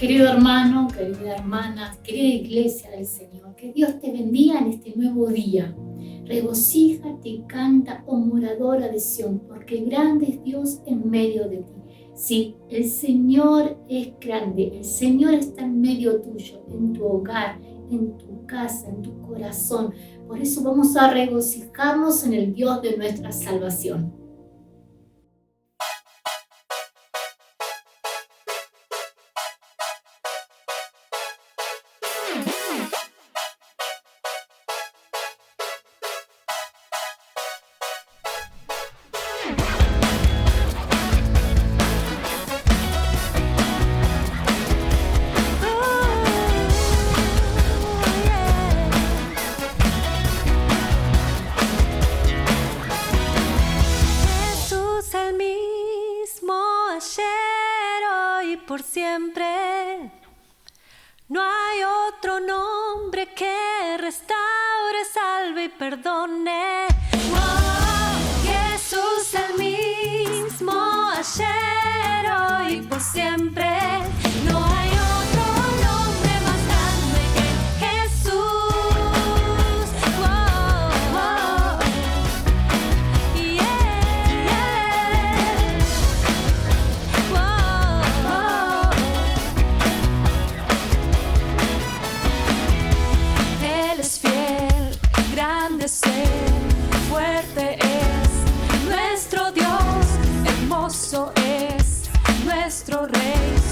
Querido hermano, querida hermana, querida iglesia del Señor, que Dios te bendiga en este nuevo día. Regocíjate y canta, oh moradora de Sión, porque grande es Dios en medio de ti. Sí, el Señor es grande, el Señor está en medio tuyo, en tu hogar, en tu casa, en tu corazón. Por eso vamos a regocijarnos en el Dios de nuestra salvación. Por siempre, no hay otro nombre que restaure, salve y perdone. Oh, Jesús el mismo ayer, hoy y por siempre. No hay otro nombre más grande que Jesús. Oh, oh, yeah, yeah. Oh, Él es fiel, grande es Él, fuerte es nuestro Dios, hermoso es nuestro Rey.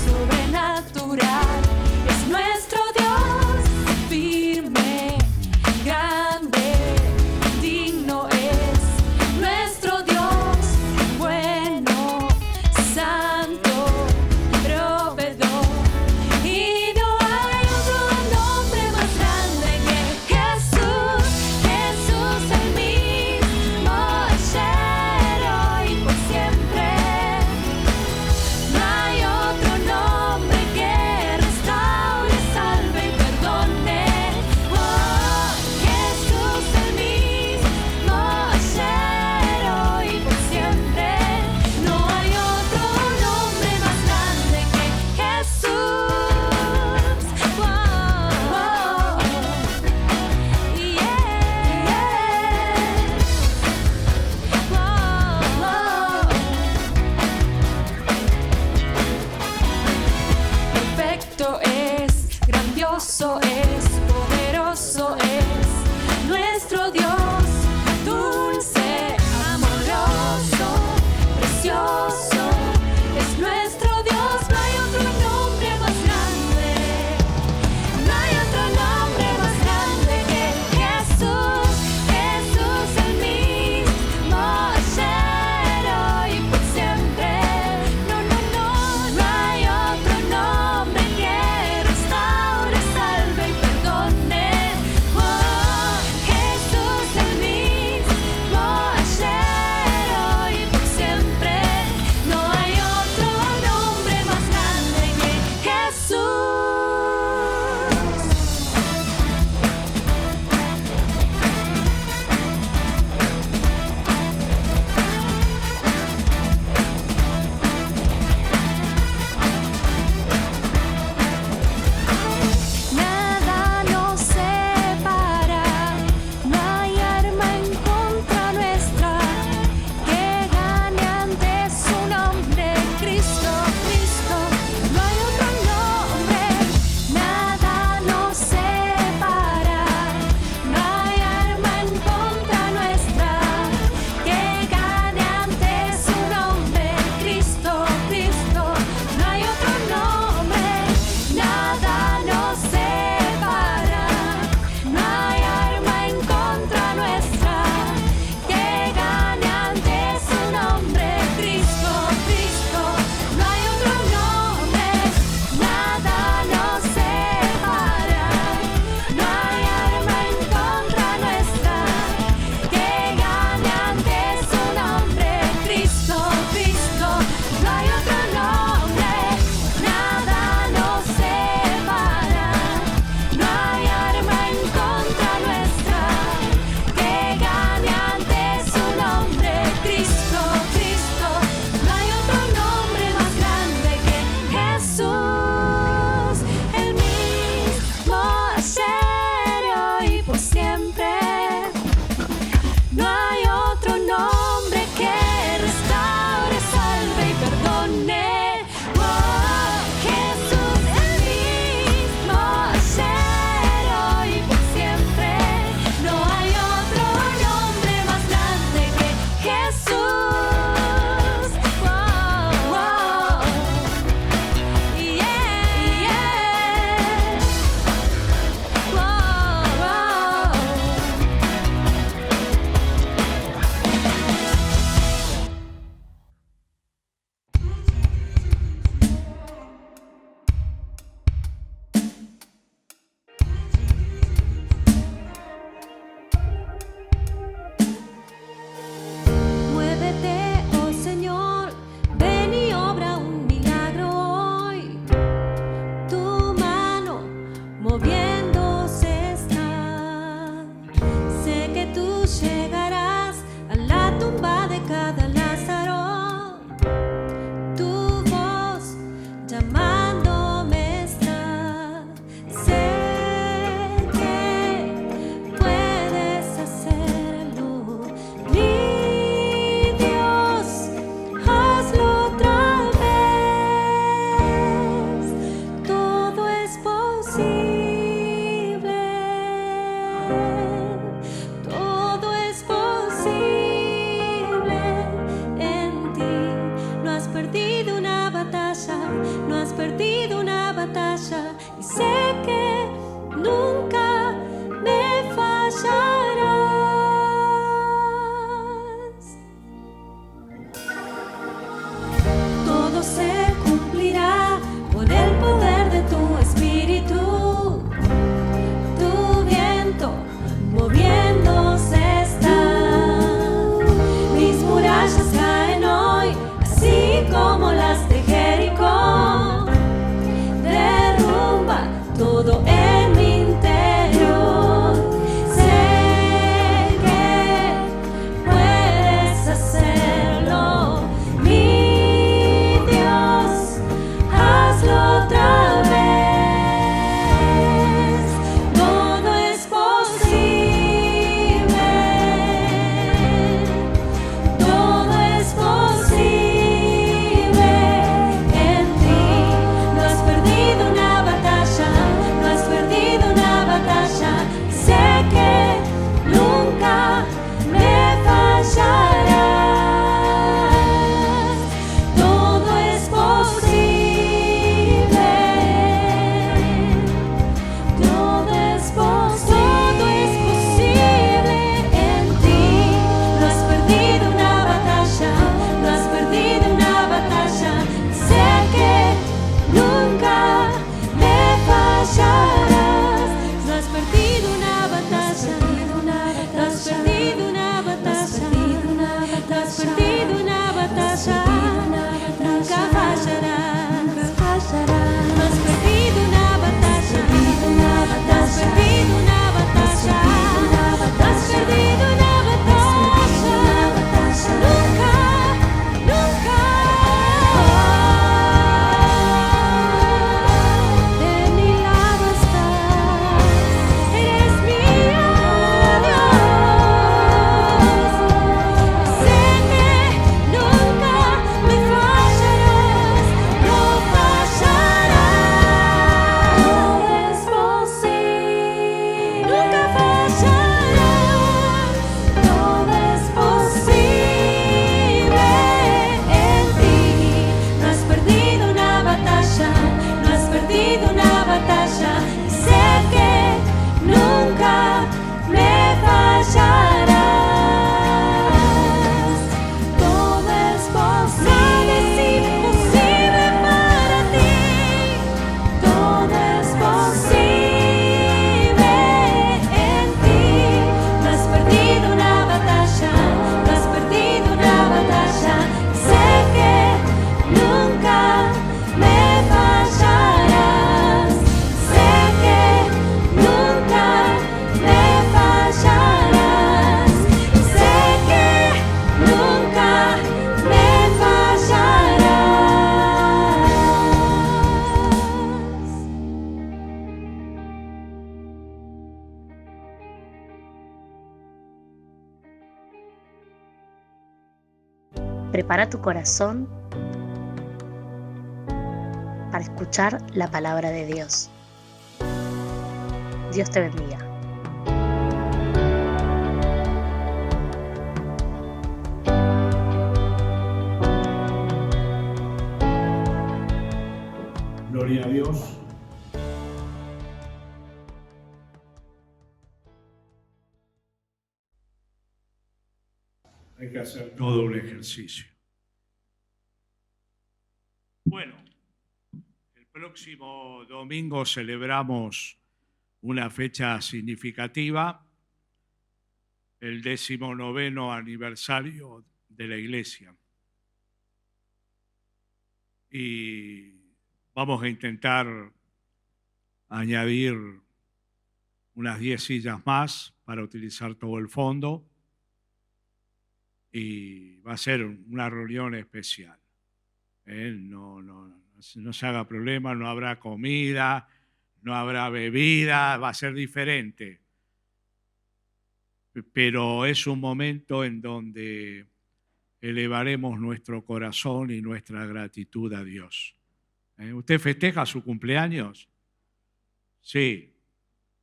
Prepara tu corazón para escuchar la palabra de Dios. Dios te bendiga. Gloria a Dios. Hay que hacer todo un ejercicio. Bueno, el próximo domingo celebramos una fecha significativa, el 19º aniversario de la Iglesia. Y vamos a intentar añadir unas 10 sillas más para utilizar todo el fondo. Y va a ser una reunión especial. No se haga problema, no habrá comida, no habrá bebida, va a ser diferente. Pero es un momento en donde elevaremos nuestro corazón y nuestra gratitud a Dios. ¿Usted festeja su cumpleaños? Sí,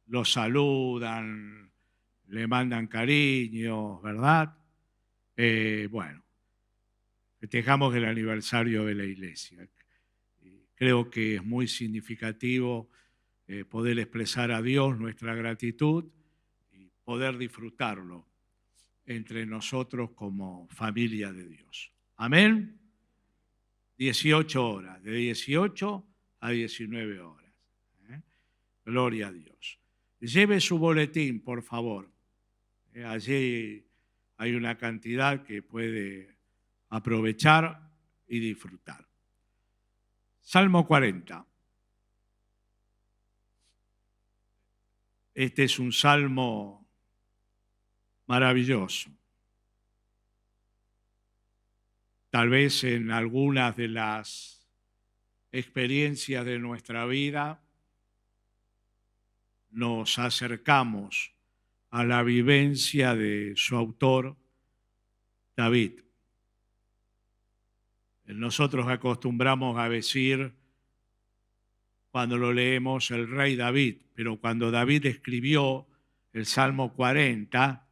lo saludan, le mandan cariños, ¿verdad? Bueno, festejamos el aniversario de la Iglesia. Creo que es muy significativo poder expresar a Dios nuestra gratitud y poder disfrutarlo entre nosotros como familia de Dios. Amén. 18 horas, de 18 a 19 horas. Gloria a Dios. Lleve su boletín, por favor. Allí hay una cantidad que puede aprovechar y disfrutar. Salmo 40. Este es un salmo maravilloso. Tal vez en algunas de las experiencias de nuestra vida nos acercamos a la vivencia de su autor, David. Nosotros acostumbramos a decir, cuando lo leemos, el rey David, pero cuando David escribió el Salmo 40,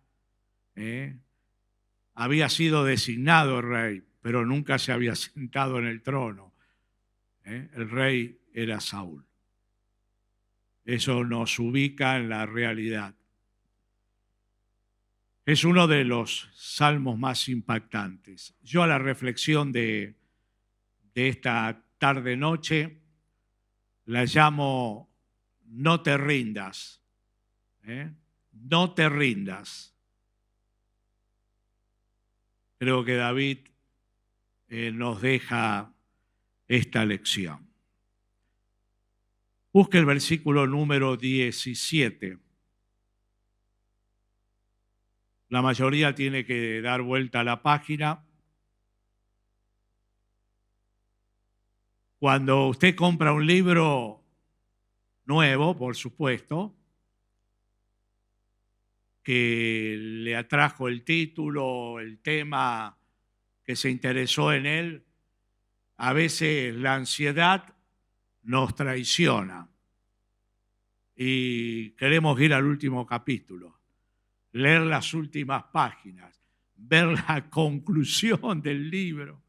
había sido designado rey, pero nunca se había sentado en el trono. El rey era Saúl. Eso nos ubica en la realidad. Es uno de los salmos más impactantes. Yo a la reflexión de esta tarde-noche la llamo no te rindas. No te rindas. Creo que David nos deja esta lección. Busque el versículo número 17. La mayoría tiene que dar vuelta a la página. Cuando usted compra un libro nuevo, por supuesto, que le atrajo el título, el tema, que se interesó en él, a veces la ansiedad nos traiciona y queremos ir al último capítulo, leer las últimas páginas, ver la conclusión del libro,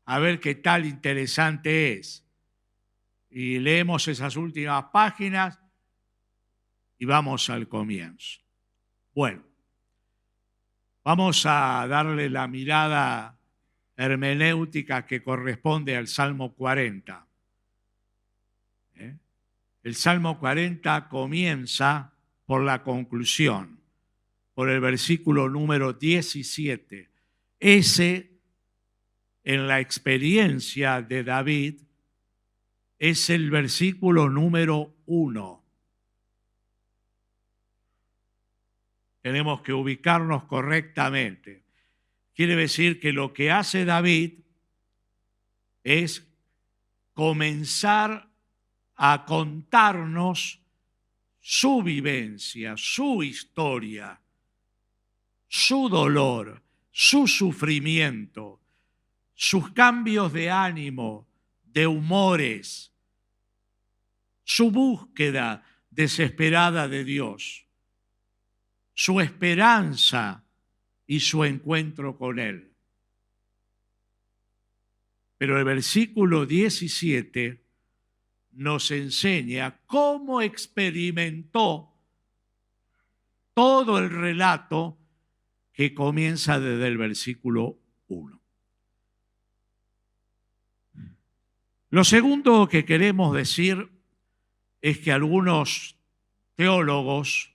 a ver qué tal interesante es. Y leemos esas últimas páginas y vamos al comienzo. Bueno, vamos a darle la mirada hermenéutica que corresponde al Salmo 40. El Salmo 40 comienza por la conclusión, por el versículo número 17. Ese, en la experiencia de David, es el versículo número 1. Tenemos que ubicarnos correctamente. Quiere decir que lo que hace David es comenzar a contarnos su vivencia, su historia, su dolor, su sufrimiento, sus cambios de ánimo, de humores, su búsqueda desesperada de Dios, su esperanza y su encuentro con Él. Pero el versículo 17 nos enseña cómo experimentó todo el relato que comienza desde el versículo 1. Lo segundo que queremos decir es que algunos teólogos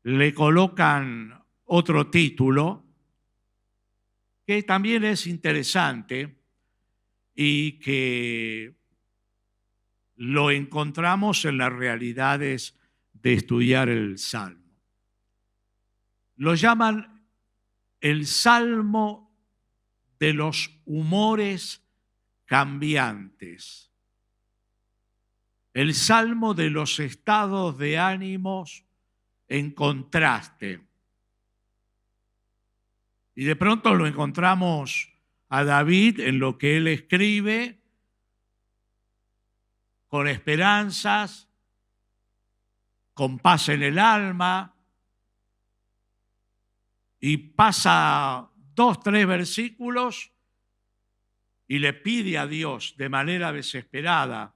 le colocan otro título que también es interesante y que lo encontramos en las realidades de estudiar el Salmo. Lo llaman el Salmo de los humores cambiantes, el Salmo de los estados de ánimos en contraste. Y de pronto lo encontramos a David en lo que él escribe, con esperanzas, con paz en el alma, y pasa 2, 3 versículos y le pide a Dios de manera desesperada,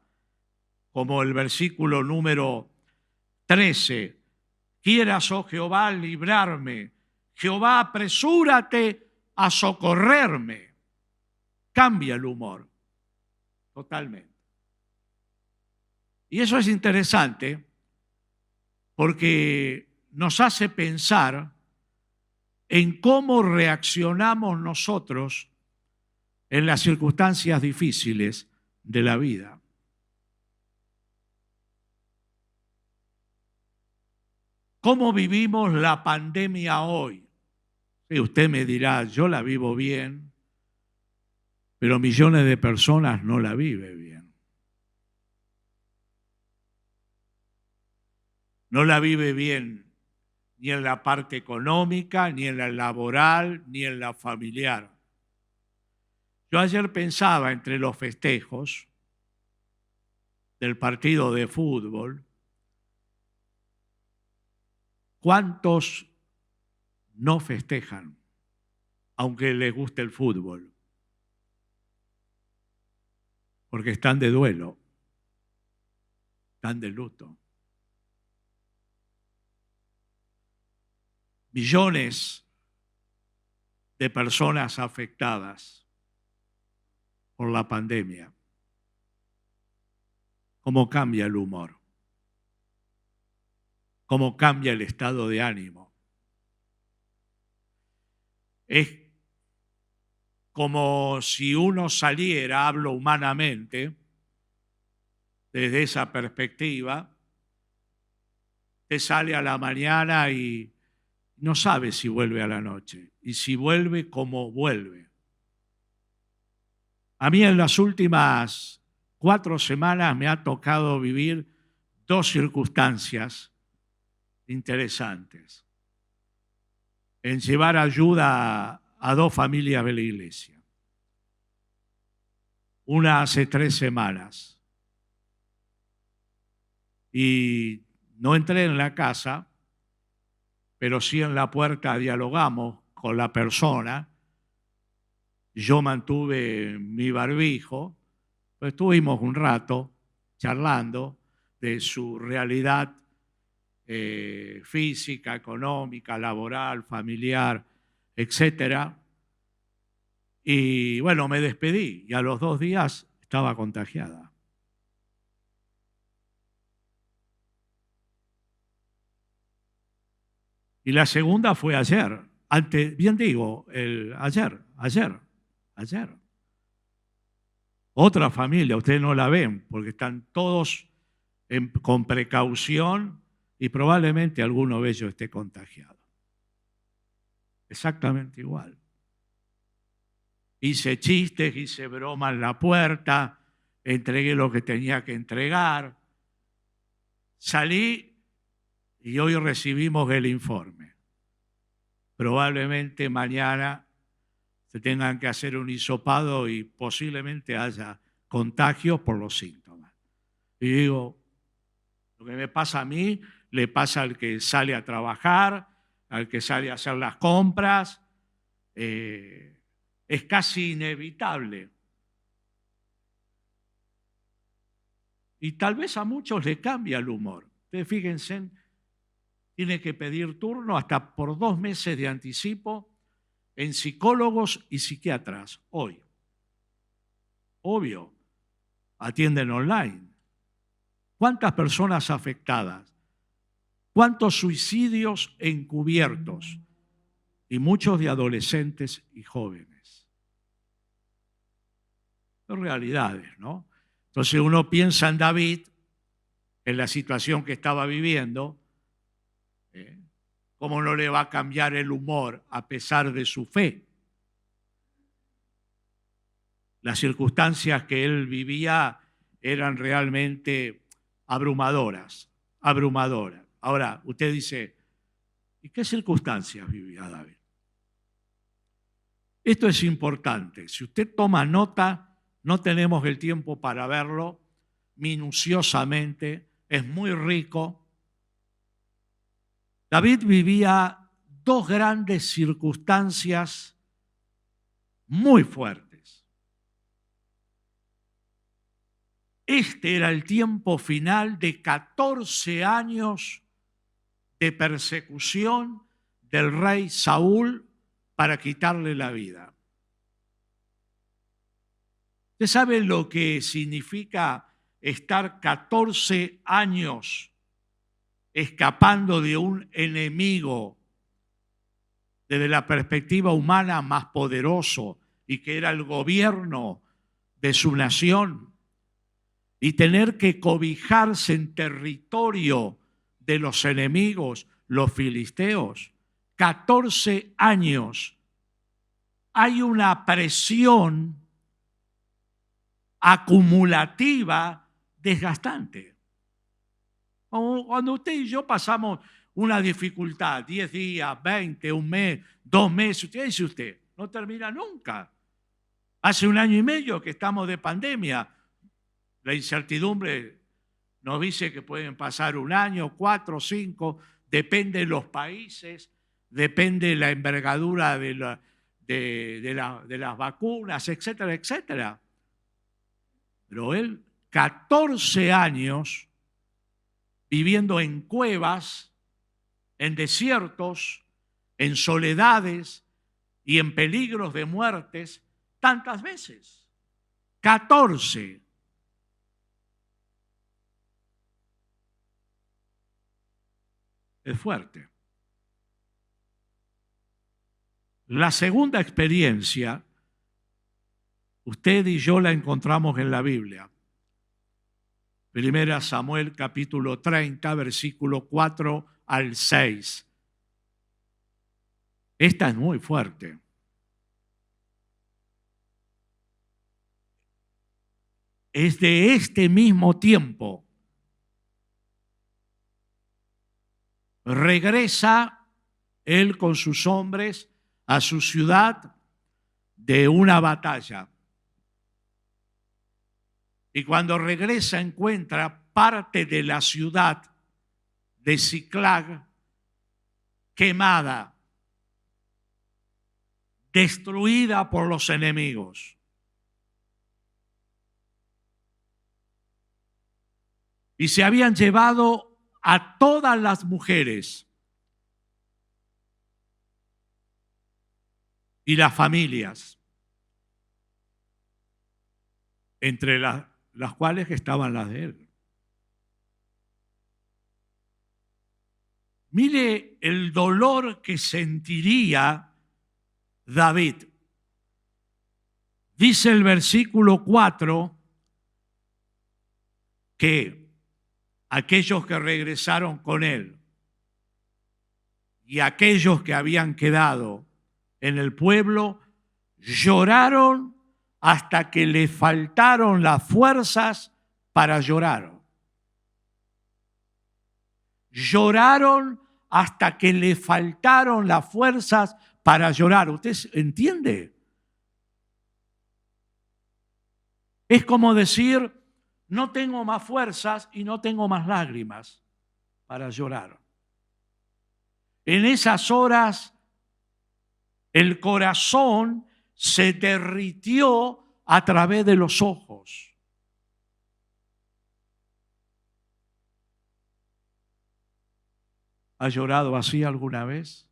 como el versículo número 13, quieras, oh Jehová, librarme, Jehová, apresúrate a socorrerme. Cambia el humor, totalmente. Y eso es interesante porque nos hace pensar en cómo reaccionamos nosotros en las circunstancias difíciles de la vida. ¿Cómo vivimos la pandemia hoy? Y usted me dirá, yo la vivo bien, pero millones de personas no la viven bien. No la vive bien ni en la parte económica, ni en la laboral, ni en la familiar. Yo ayer pensaba entre los festejos del partido de fútbol, ¿cuántos no festejan, aunque les guste el fútbol? Porque están de duelo, están de luto. Millones de personas afectadas por la pandemia. ¿Cómo cambia el humor? ¿Cómo cambia el estado de ánimo? Es como si uno saliera, hablo humanamente, desde esa perspectiva, te sale a la mañana y no sabe si vuelve a la noche. Y si vuelve, ¿cómo vuelve? A mí en las últimas 4 semanas me ha tocado vivir 2 circunstancias interesantes en llevar ayuda a 2 familias de la iglesia. Una hace 3 semanas. Y no entré en la casa, pero sí en la puerta dialogamos con la persona. Yo mantuve mi barbijo, pues estuvimos un rato charlando de su realidad física, económica, laboral, familiar, etc. Y bueno, me despedí y a los 2 días estaba contagiada. Y la segunda fue ayer, ayer. Otra familia, ustedes no la ven porque están todos con precaución y probablemente alguno de ellos esté contagiado. Exactamente igual. Hice chistes, hice broma en la puerta, entregué lo que tenía que entregar, salí y hoy recibimos el informe. probablemente mañana se tengan que hacer un hisopado y posiblemente haya contagios por los síntomas. Y digo, lo que me pasa a mí, le pasa al que sale a trabajar, al que sale a hacer las compras. Es casi inevitable. Y tal vez a muchos les cambia el humor. Ustedes fíjense, tiene que pedir turno hasta por 2 meses de anticipo en psicólogos y psiquiatras hoy. Obvio, atienden online. ¿Cuántas personas afectadas? ¿Cuántos suicidios encubiertos? Y muchos de adolescentes y jóvenes. Son realidades, ¿no? Entonces uno piensa en David, en la situación que estaba viviendo, ¿cómo no le va a cambiar el humor a pesar de su fe? Las circunstancias que él vivía eran realmente abrumadoras. Ahora, usted dice, ¿y qué circunstancias vivía David? Esto es importante. Si usted toma nota, no tenemos el tiempo para verlo minuciosamente, es muy rico. David vivía 2 grandes circunstancias muy fuertes. Este era el tiempo final de 14 años de persecución del rey Saúl para quitarle la vida. ¿Usted sabe lo que significa estar 14 años escapando de un enemigo desde la perspectiva humana más poderoso y que era el gobierno de su nación y tener que cobijarse en territorio de los enemigos, los filisteos? 14 años. Hay una presión acumulativa desgastante. Cuando usted y yo pasamos una dificultad, 10 días, 20, un mes, 2 meses, ¿qué dice usted? No termina nunca. Hace 1 año y medio que estamos de pandemia. La incertidumbre nos dice que pueden pasar 1 año, 4, 5, depende de los países, depende de la envergadura de las vacunas, etcétera, etcétera. Pero él, 14 años viviendo en cuevas, en desiertos, en soledades y en peligros de muertes, tantas veces. 14. Es fuerte. La segunda experiencia, usted y yo la encontramos en la Biblia. 1 Samuel capítulo 30, versículo 4 al 6. Esta es muy fuerte. Es de este mismo tiempo. Regresa él con sus hombres a su ciudad de una batalla. Y cuando regresa encuentra parte de la ciudad de Siclag quemada, destruida por los enemigos. Y se habían llevado a todas las mujeres y las familias, entre las cuales estaban las de él. Mire el dolor que sentiría David. Dice el versículo 4 que aquellos que regresaron con él y aquellos que habían quedado en el pueblo lloraron hasta que le faltaron las fuerzas para llorar. Lloraron hasta que le faltaron las fuerzas para llorar. ¿Usted entiende? Es como decir, no tengo más fuerzas y no tengo más lágrimas para llorar. En esas horas, el corazón se derritió a través de los ojos. ¿Ha llorado así alguna vez?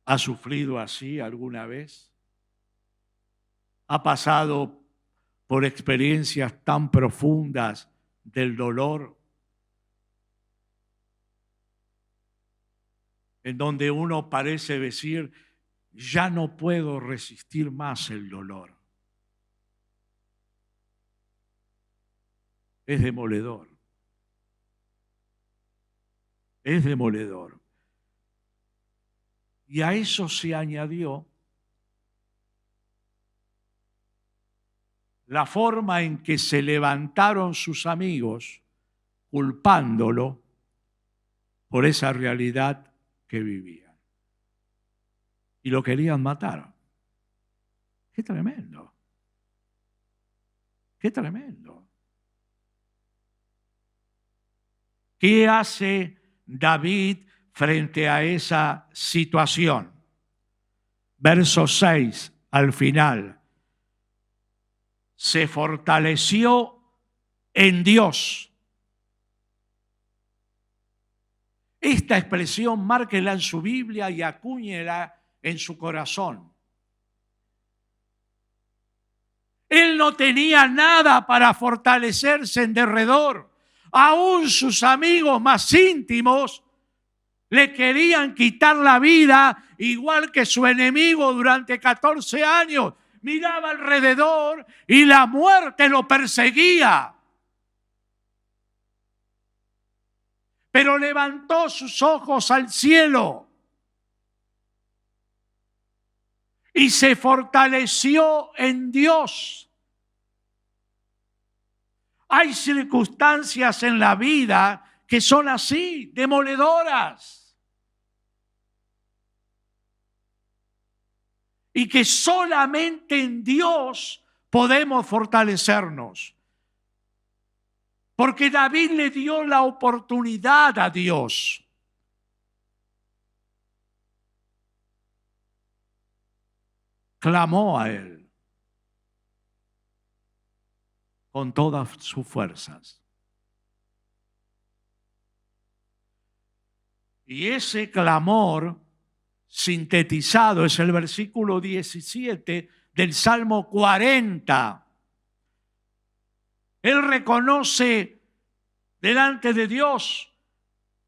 ¿Ha sufrido así alguna vez? ¿Ha pasado por experiencias tan profundas del dolor, en donde uno parece decir, ya no puedo resistir más el dolor? Es demoledor. Es demoledor. Y a eso se añadió la forma en que se levantaron sus amigos culpándolo por esa realidad que vivían. Y lo querían matar. ¡Qué tremendo! ¡Qué tremendo! ¿Qué hace David frente a esa situación? Verso 6 al final. Se fortaleció en Dios. Esta expresión márquela en su Biblia y acúñela en su corazón. Él no tenía nada para fortalecerse en derredor. Aún sus amigos más íntimos le querían quitar la vida, igual que su enemigo durante 14 años. Miraba alrededor y la muerte lo perseguía. Pero levantó sus ojos al cielo y se fortaleció en Dios. Hay circunstancias en la vida que son así, demoledoras. Y que solamente en Dios podemos fortalecernos. Porque David le dio la oportunidad a Dios. Clamó a Él con todas sus fuerzas. Y ese clamor sintetizado es el versículo 17 del Salmo 40. Él reconoce delante de Dios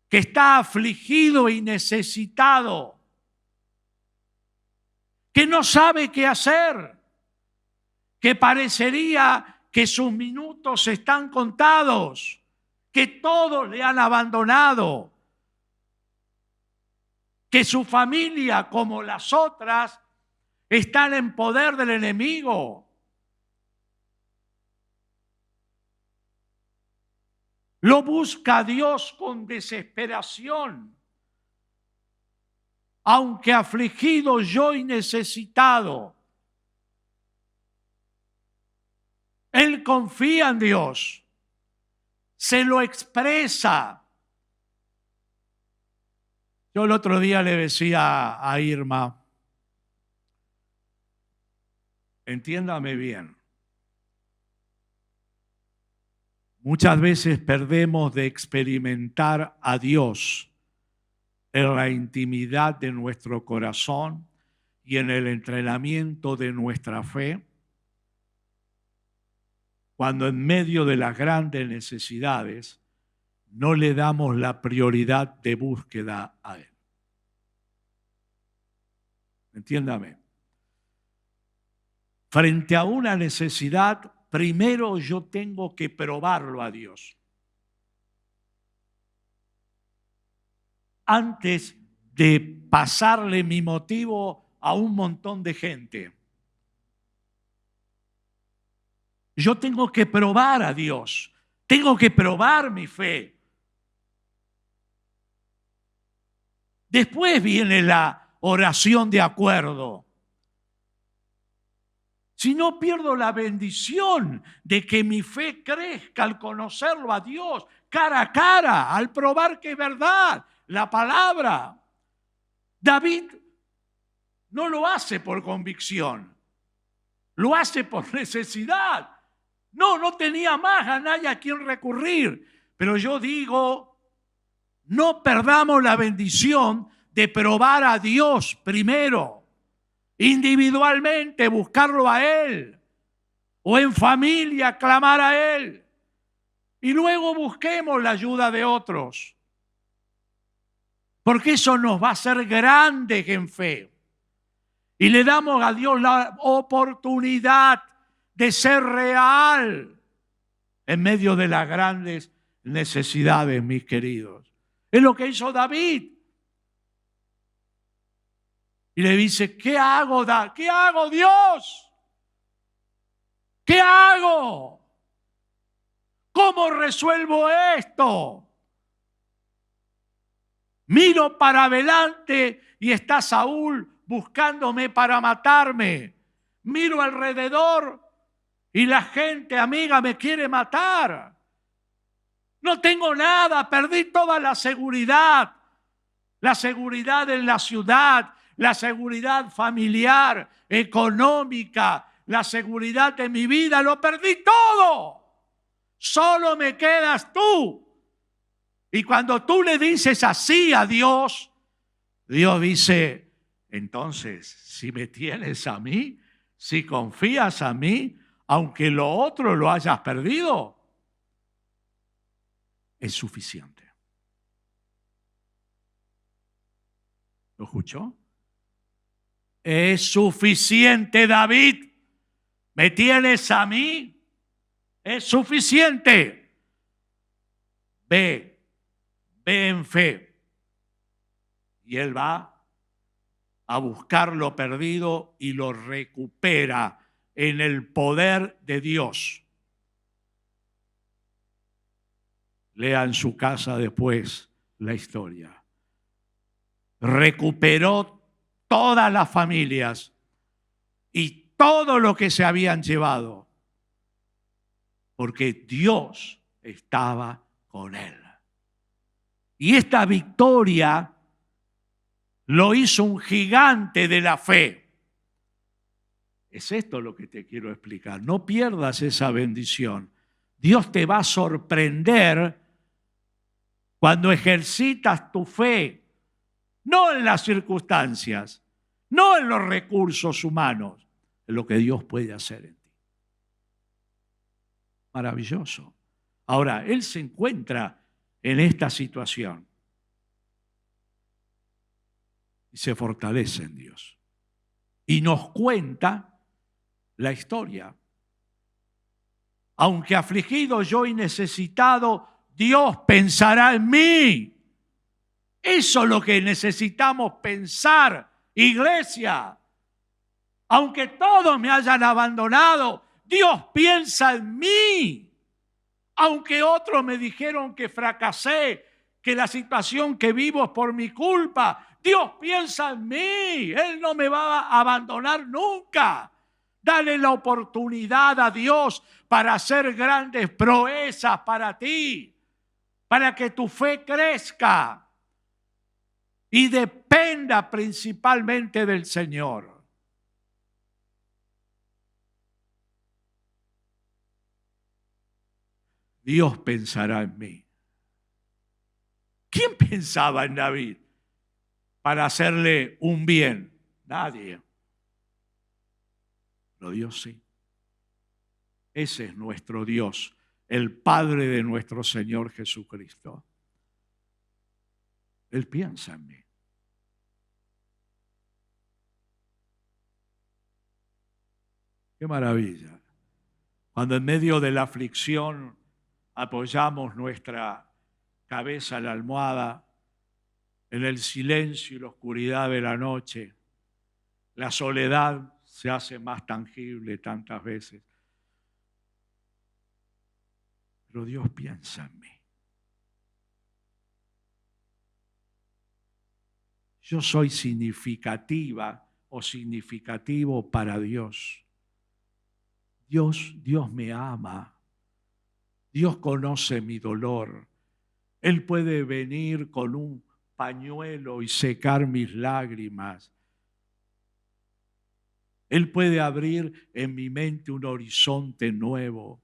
que está afligido y necesitado, que no sabe qué hacer, que parecería que sus minutos están contados, que todos le han abandonado, que su familia, como las otras, están en poder del enemigo. Lo busca Dios con desesperación. Aunque afligido yo y necesitado, él confía en Dios, se lo expresa. Yo el otro día le decía a Irma, entiéndame bien, muchas veces perdemos de experimentar a Dios en la intimidad de nuestro corazón y en el entrenamiento de nuestra fe, cuando en medio de las grandes necesidades no le damos la prioridad de búsqueda a Él. Entiéndame. Frente a una necesidad, primero yo tengo que probarlo a Dios. Antes de pasarle mi motivo a un montón de gente. Yo tengo que probar a Dios. Tengo que probar mi fe. Después viene la oración de acuerdo. Si no pierdo la bendición de que mi fe crezca al conocerlo a Dios cara a cara, al probar que es verdad la palabra. David no lo hace por convicción, lo hace por necesidad. No tenía más a nadie a quien recurrir. Pero yo digo, no perdamos la bendición de probar a Dios primero. Individualmente buscarlo a Él, o en familia clamar a Él, y luego busquemos la ayuda de otros, porque eso nos va a hacer grandes en fe, y le damos a Dios la oportunidad de ser real en medio de las grandes necesidades, mis queridos. Es lo que hizo David. Y le dice, ¿qué hago, ¿qué hago, Dios? ¿Qué hago? ¿Cómo resuelvo esto? Miro para adelante y está Saúl buscándome para matarme. Miro alrededor y la gente amiga me quiere matar. No tengo nada, perdí toda la seguridad en la ciudad, la seguridad familiar, económica, la seguridad de mi vida, lo perdí todo. Solo me quedas tú. Y cuando tú le dices así a Dios, Dios dice, entonces, si me tienes a mí, si confías a mí, aunque lo otro lo hayas perdido, es suficiente. ¿Lo escuchó? Es suficiente, David. ¿Me tienes a mí? Es suficiente. Ve en fe. Y él va a buscar lo perdido y lo recupera en el poder de Dios. Lea en su casa después la historia. Recuperó todas las familias y todo lo que se habían llevado, porque Dios estaba con él. Y esta victoria lo hizo un gigante de la fe. Es esto lo que te quiero explicar. No pierdas esa bendición. Dios te va a sorprender cuando ejercitas tu fe, no en las circunstancias, no en los recursos humanos, en lo que Dios puede hacer en ti. Maravilloso. Ahora, él se encuentra en esta situación y se fortalece en Dios. Y nos cuenta la historia. Aunque afligido yo y necesitado, Dios pensará en mí. Eso es lo que necesitamos pensar, iglesia. Aunque todos me hayan abandonado, Dios piensa en mí. Aunque otros me dijeron que fracasé, que la situación que vivo es por mi culpa, Dios piensa en mí. Él no me va a abandonar nunca. Dale la oportunidad a Dios para hacer grandes proezas para ti, para que tu fe crezca y dependa principalmente del Señor. Dios pensará en mí. ¿Quién pensaba en David para hacerle un bien? Nadie. Pero Dios sí. Ese es nuestro Dios, el Padre de nuestro Señor Jesucristo. Él piensa en mí. Qué maravilla. Cuando en medio de la aflicción apoyamos nuestra cabeza en la almohada, en el silencio y la oscuridad de la noche, la soledad se hace más tangible tantas veces. Pero Dios piensa en mí. yo soy significativa o significativo para Dios. Dios me ama. Dios conoce mi dolor. Él puede venir con un pañuelo y secar mis lágrimas. Él puede abrir en mi mente un horizonte nuevo.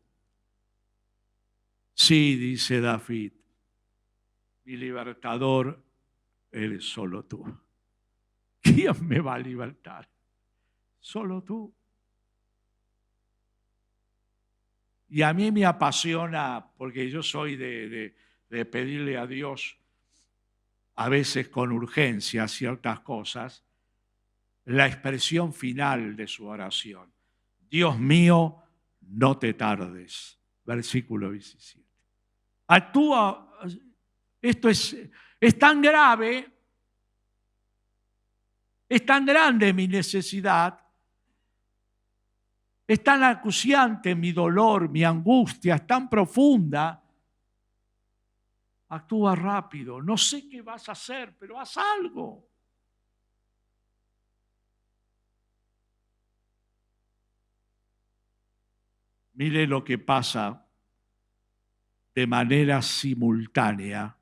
Sí, dice David, mi libertador eres solo tú. ¿Quién me va a libertar? Solo tú. Y a mí me apasiona, porque yo soy de pedirle a Dios, a veces con urgencia, ciertas cosas, la expresión final de su oración. Dios mío, no te tardes. Versículo 17. Actúa, esto es tan grave, es tan grande mi necesidad, es tan acuciante mi dolor, mi angustia, es tan profunda. Actúa rápido. No sé qué vas a hacer, pero haz algo. Mire lo que pasa de manera simultánea.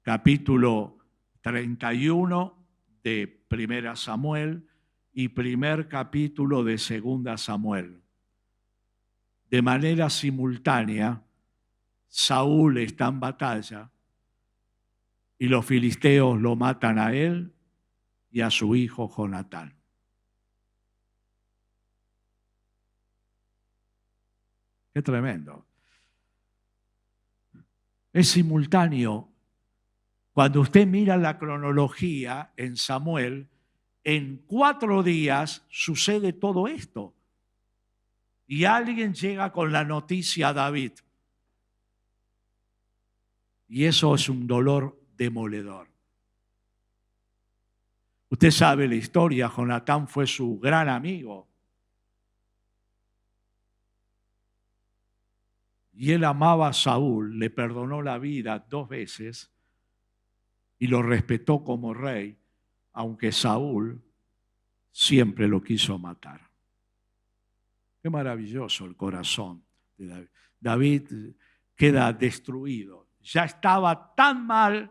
Capítulo 31 de 1 Samuel y primer capítulo de 2 Samuel. De manera simultánea, Saúl está en batalla y los filisteos lo matan a él y a su hijo Jonatán. Qué tremendo. Es simultáneo. Cuando usted mira la cronología en Samuel, en 4 días sucede todo esto. Y alguien llega con la noticia a David. Y eso es un dolor demoledor. Usted sabe la historia, Jonatán fue su gran amigo. Y él amaba a Saúl, le perdonó la vida 2 veces y lo respetó como rey, aunque Saúl siempre lo quiso matar. Qué maravilloso el corazón de David. David queda destruido. Ya estaba tan mal,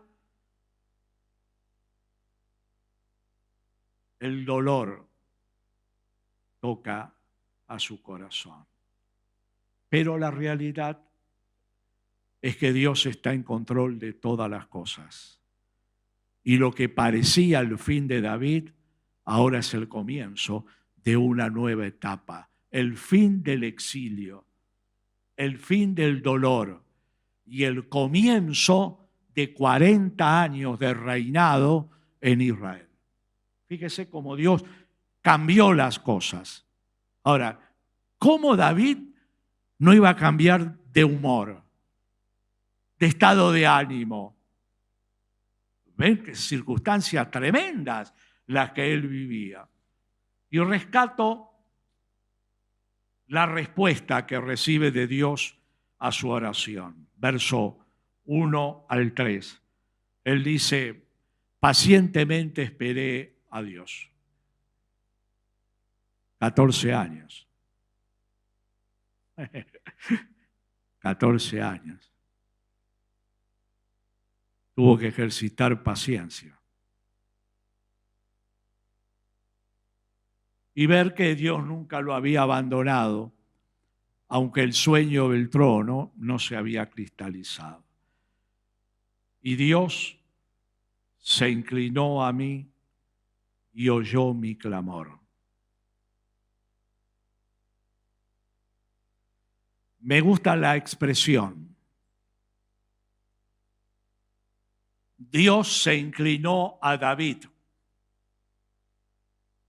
el dolor toca a su corazón. Pero la realidad es que Dios está en control de todas las cosas. Y lo que parecía el fin de David, ahora es el comienzo de una nueva etapa. El fin del exilio, el fin del dolor y el comienzo de 40 años de reinado en Israel. Fíjese cómo Dios cambió las cosas. Ahora, ¿cómo David no iba a cambiar de humor, de estado de ánimo? ¿Ven qué circunstancias tremendas las que él vivía? Y rescato la respuesta que recibe de Dios a su oración. Verso 1 al 3. Él dice, pacientemente esperé a Dios. 14 años. 14 años. Tuvo que ejercitar paciencia. Y ver que Dios nunca lo había abandonado, aunque el sueño del trono no se había cristalizado. Y Dios se inclinó a mí y oyó mi clamor. Me gusta la expresión. Dios se inclinó a David.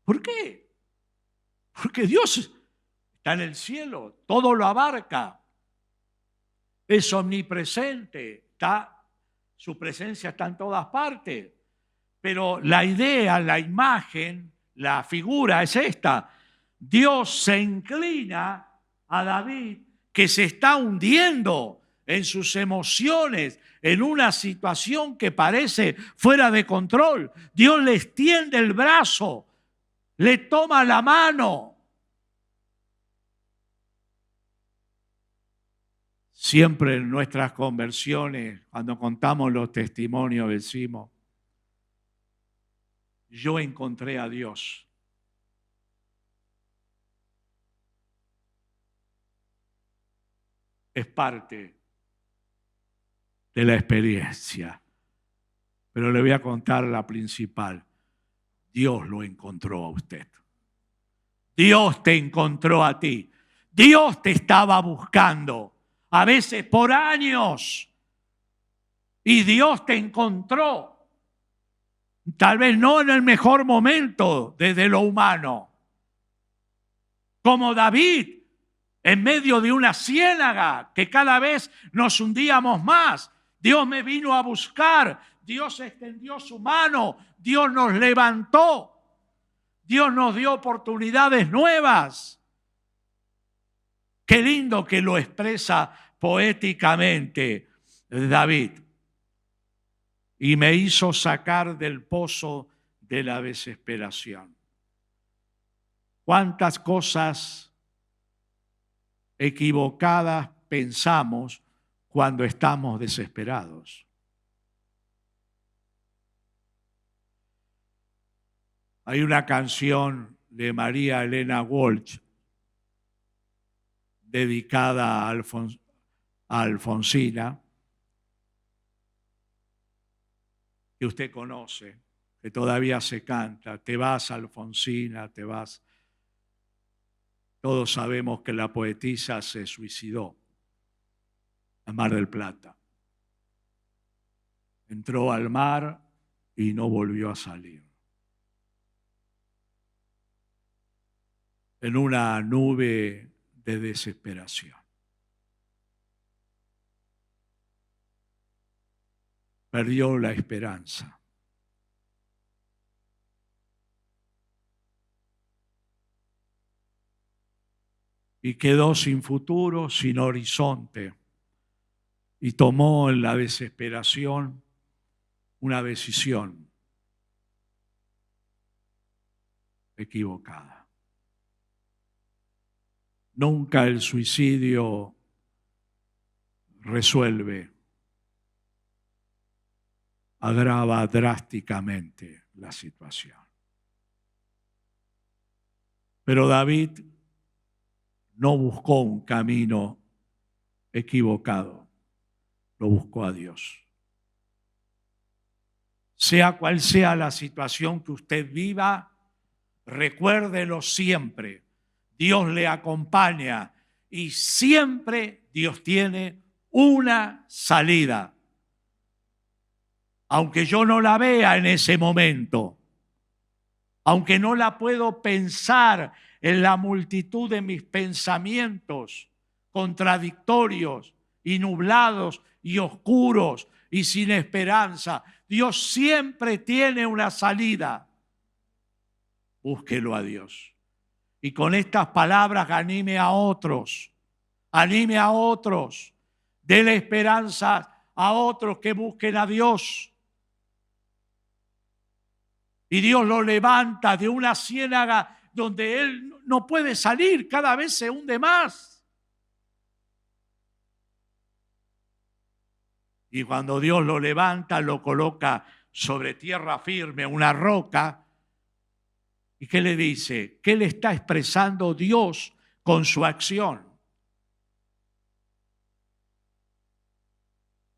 ¿Por qué? Porque Dios está en el cielo, todo lo abarca, es omnipresente, su presencia está en todas partes. Pero la idea, la imagen, la figura es esta. Dios se inclina a David, que se está hundiendo en sus emociones, en una situación que parece fuera de control, Dios le extiende el brazo, le toma la mano. Siempre en nuestras conversiones, cuando contamos los testimonios, decimos, yo encontré a Dios. Es parte de la experiencia. Pero le voy a contar la principal. Dios lo encontró a usted. Dios te encontró a ti. Dios te estaba buscando. A veces por años. Y Dios te encontró. Tal vez no en el mejor momento desde lo humano. Como David, en medio de una ciénaga que cada vez nos hundíamos más. Dios me vino a buscar. Dios extendió su mano. Dios nos levantó. Dios nos dio oportunidades nuevas. Qué lindo que lo expresa poéticamente David. Y me hizo sacar del pozo de la desesperación. ¿Cuántas cosas equivocadas pensamos cuando estamos desesperados? Hay una canción de María Elena Walsh dedicada a Alfonsina, que usted conoce, que todavía se canta. Te vas, Alfonsina, te vas. Todos sabemos que la poetisa se suicidó en Mar del Plata. Entró al mar y no volvió a salir. En una nube de desesperación. Perdió la esperanza. Y quedó sin futuro, sin horizonte. Y tomó en la desesperación una decisión equivocada. Nunca el suicidio resuelve, agrava drásticamente la situación. Pero David no buscó un camino equivocado, lo buscó a Dios. Sea cual sea la situación que usted viva, recuérdelo siempre. Dios le acompaña y siempre Dios tiene una salida. Aunque yo no la vea en ese momento, aunque no la puedo pensar en la multitud de mis pensamientos contradictorios y nublados y oscuros y sin esperanza, Dios siempre tiene una salida. Búsquelo a Dios. Y con estas palabras anime a otros, déle esperanza a otros que busquen a Dios. Y Dios lo levanta de una ciénaga donde él no puede salir, cada vez se hunde más. Y cuando Dios lo levanta, lo coloca sobre tierra firme, una roca. ¿Y qué le dice? ¿Qué le está expresando Dios con su acción?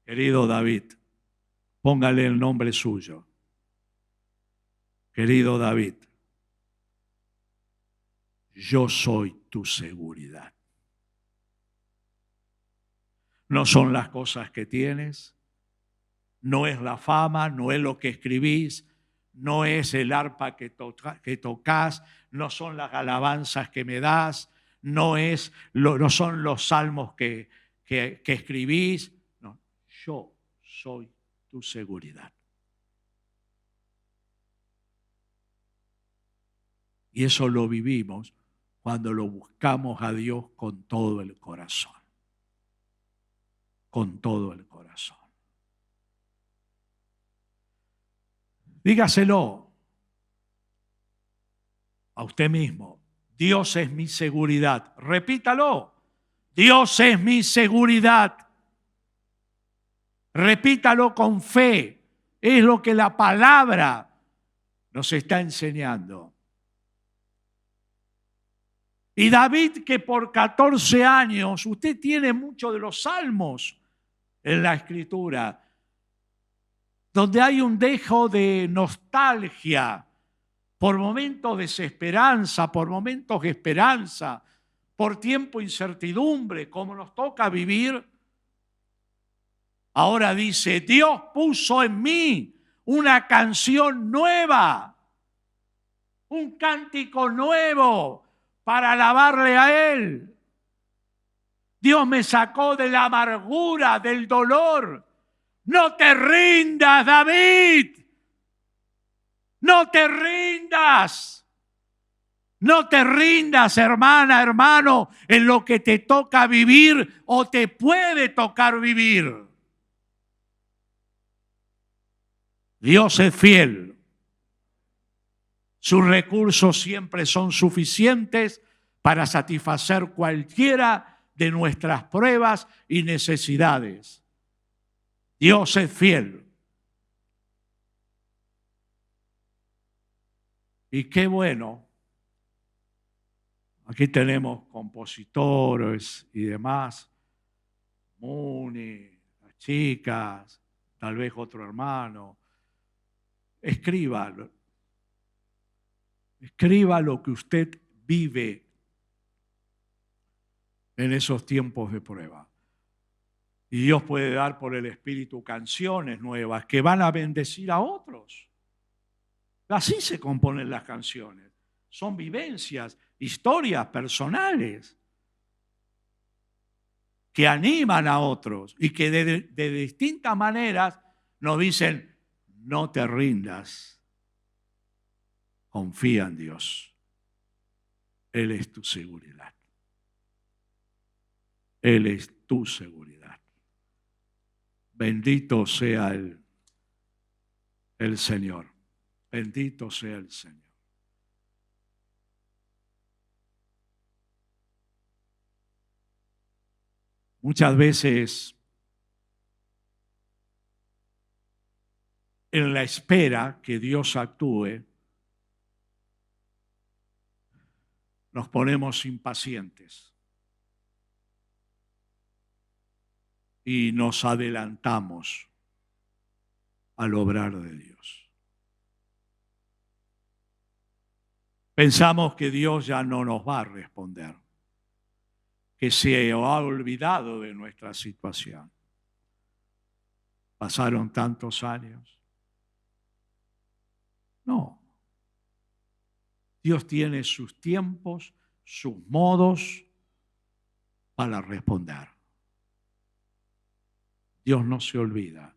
Querido David, póngale el nombre suyo. Querido David, yo soy tu seguridad. No son las cosas que tienes, no es la fama, no es lo que escribís, no es el arpa que tocas, no son las alabanzas que me das, no son los salmos que escribís. No, yo soy tu seguridad. Y eso lo vivimos cuando lo buscamos a Dios con todo el corazón. con todo el corazón. Dígaselo a usted mismo. Dios es mi seguridad. Repítalo. Dios es mi seguridad. Repítalo con fe. Es lo que la palabra nos está enseñando. Y David, que por 14 años, usted tiene muchos de los salmos en la Escritura, donde hay un dejo de nostalgia, por momentos desesperanza, por momentos de esperanza, por tiempo incertidumbre, como nos toca vivir. Ahora dice, Dios puso en mí una canción nueva, un cántico nuevo para alabarle a Él. Dios me sacó de la amargura, del dolor. No te rindas, David. No te rindas. No te rindas, hermana, hermano, en lo que te toca vivir o te puede tocar vivir. Dios es fiel. Sus recursos siempre son suficientes para satisfacer cualquiera de nuestras pruebas y necesidades. Dios es fiel. Y qué bueno. Aquí tenemos compositores y demás. Muni, las chicas, tal vez otro hermano. Escríbalo. Escriba lo que usted vive en esos tiempos de prueba. Y Dios puede dar por el Espíritu canciones nuevas que van a bendecir a otros. Así se componen las canciones. Son vivencias, historias personales que animan a otros y que de distintas maneras nos dicen, no te rindas, confía en Dios. Él es tu seguridad. Él es tu seguridad. Bendito sea el Señor. Bendito sea el Señor. Muchas veces en la espera que Dios actúe, nos ponemos impacientes y nos adelantamos al obrar de Dios. Pensamos que Dios ya no nos va a responder, que se ha olvidado de nuestra situación. Pasaron tantos años. No. Dios tiene sus tiempos, sus modos para responder. Dios no se olvida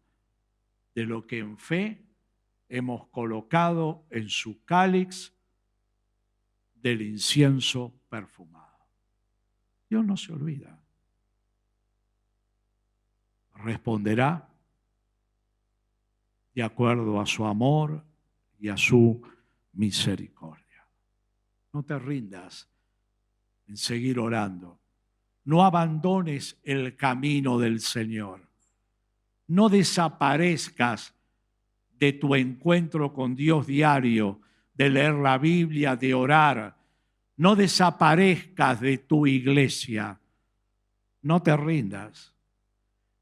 de lo que en fe hemos colocado en su cáliz del incienso perfumado. Dios no se olvida. Responderá de acuerdo a su amor y a su misericordia. No te rindas en seguir orando. No abandones el camino del Señor. No desaparezcas de tu encuentro con Dios diario, de leer la Biblia, de orar. No desaparezcas de tu iglesia. No te rindas.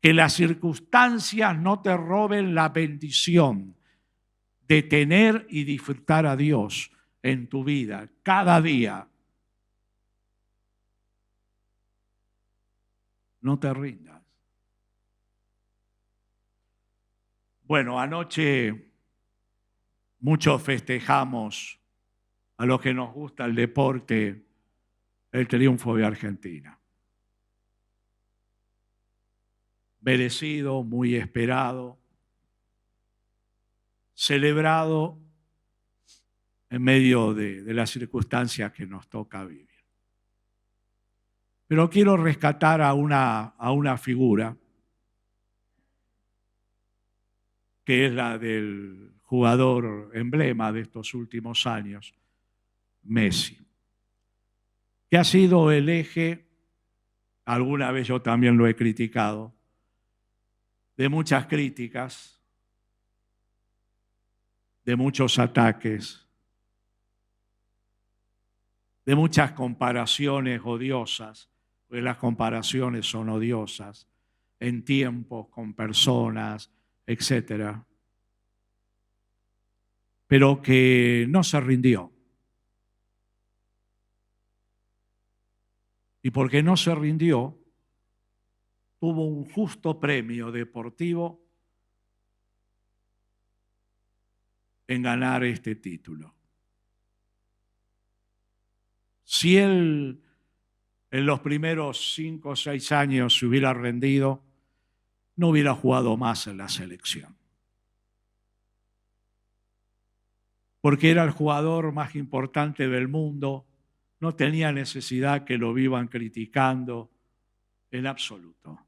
Que las circunstancias no te roben la bendición de tener y disfrutar a Dios en tu vida, cada día. No te rindas. Bueno, anoche muchos festejamos a los que nos gusta el deporte, el triunfo de Argentina. Merecido, muy esperado, celebrado en medio de las circunstancias que nos toca vivir. Pero quiero rescatar a una figura que es la del jugador emblema de estos últimos años, Messi, que ha sido el eje, alguna vez yo también lo he criticado, de muchas críticas, de muchos ataques, de muchas comparaciones odiosas, porque las comparaciones son odiosas, en tiempos, con personas, etcétera, pero que no se rindió. Y porque no se rindió, tuvo un justo premio deportivo en ganar este título. Si él en los primeros 5 o 6 años se hubiera rendido, no hubiera jugado más en la selección. Porque era el jugador más importante del mundo, no tenía necesidad que lo vivan criticando en absoluto.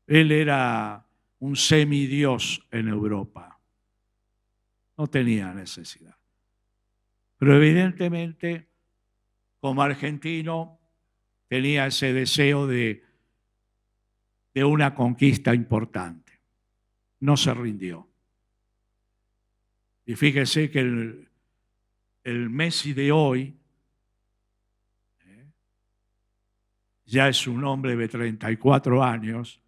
Él era un semidios en Europa. No tenía necesidad. Pero evidentemente, como argentino, tenía ese deseo de una conquista importante. No se rindió. Y fíjese que el Messi de hoy ya es un hombre de 34 años,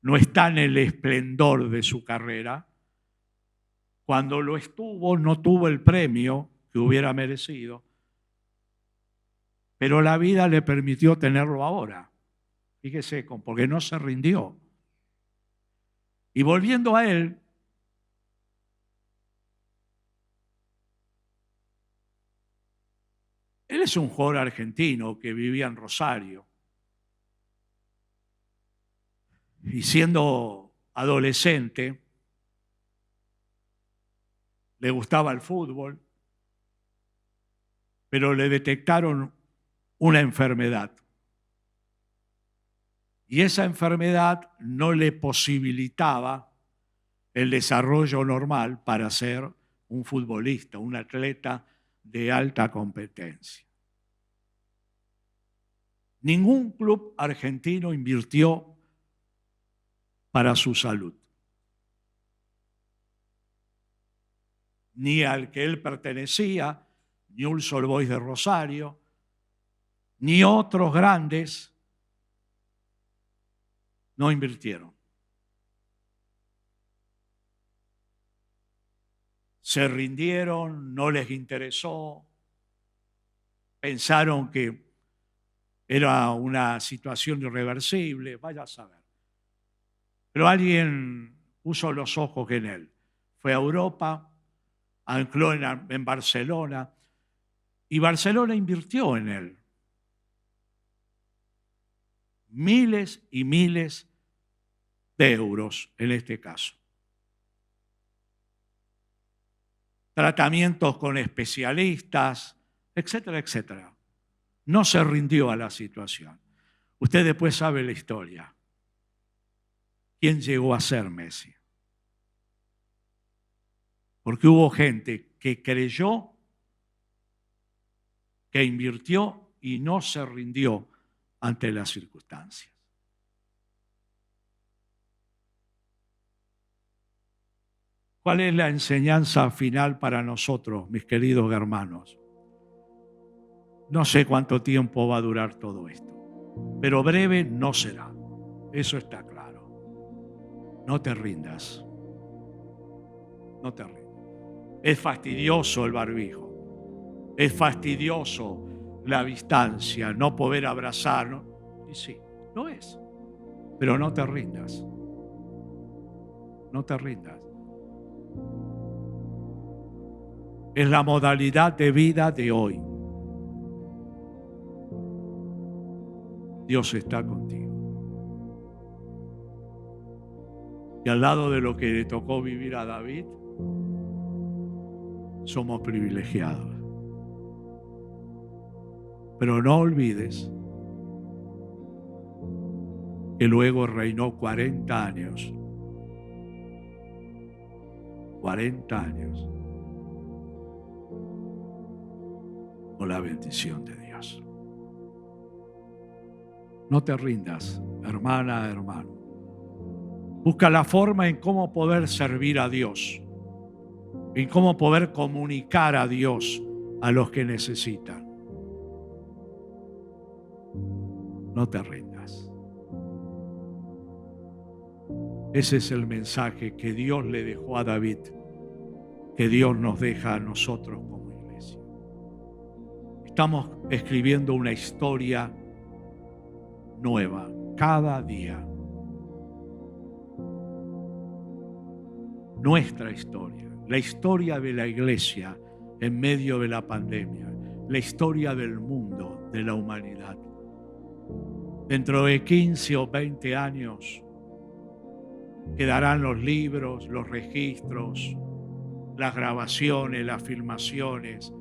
no está en el esplendor de su carrera. Cuando lo estuvo, no tuvo el premio que hubiera merecido, pero la vida le permitió tenerlo ahora. Fíjese, porque no se rindió. Y volviendo a él, él es un jugador argentino que vivía en Rosario. Y siendo adolescente, le gustaba el fútbol, pero le detectaron una enfermedad. Y esa enfermedad no le posibilitaba el desarrollo normal para ser un futbolista, un atleta de alta competencia. Ningún club argentino invirtió para su salud. Ni al que él pertenecía, ni Newell's Old Boys de Rosario, ni otros grandes no invirtieron. Se rindieron, no les interesó, pensaron que era una situación irreversible, vaya a saber. Pero alguien puso los ojos en él. Fue a Europa, ancló en Barcelona, y Barcelona invirtió en él. Miles y miles de euros en este caso. Tratamientos con especialistas, etcétera, etcétera. No se rindió a la situación. Usted después sabe la historia. ¿Quién llegó a ser Messi? Porque hubo gente que creyó, que invirtió y no se rindió ante las circunstancias. ¿Cuál es la enseñanza final para nosotros, mis queridos hermanos? No sé cuánto tiempo va a durar todo esto, pero breve no será. Eso está claro. No te rindas. No te rindas. Es fastidioso el barbijo. Es fastidioso la distancia, no poder abrazar, ¿no? Y sí, lo es. Pero no te rindas. No te rindas. Es la modalidad de vida de hoy. Dios está contigo. Y al lado de lo que le tocó vivir a David, somos privilegiados. Pero no olvides que luego reinó 40 años 40 años con la bendición de Dios. No te rindas, hermana, hermano. Busca la forma en cómo poder servir a Dios, en cómo poder comunicar a Dios a los que necesitan. No te rindas. Ese es el mensaje que Dios le dejó a David, que Dios nos deja a nosotros como iglesia. Estamos escribiendo una historia nueva cada día. Nuestra historia, la historia de la iglesia en medio de la pandemia, la historia del mundo, de la humanidad. Dentro de 15 o 20 años quedarán los libros, los registros, las grabaciones, las filmaciones,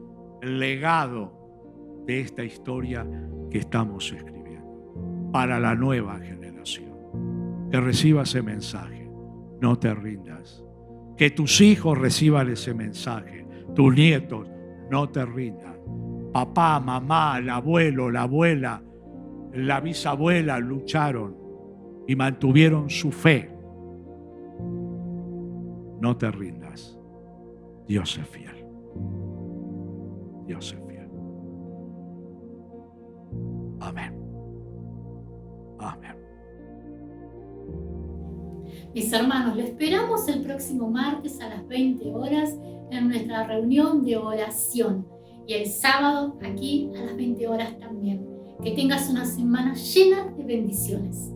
el legado de esta historia que estamos escribiendo para la nueva generación. Que reciba ese mensaje, no te rindas. Que tus hijos reciban ese mensaje, tus nietos, no te rindan. Papá, mamá, el abuelo, la abuela, la bisabuela lucharon y mantuvieron su fe. No te rindas. Dios es fiel. Dios es fiel. Amén. Amén. Mis hermanos, lo esperamos el próximo martes a las 20 horas en nuestra reunión de oración. Y el sábado aquí a las 20 horas también. Que tengas una semana llena de bendiciones.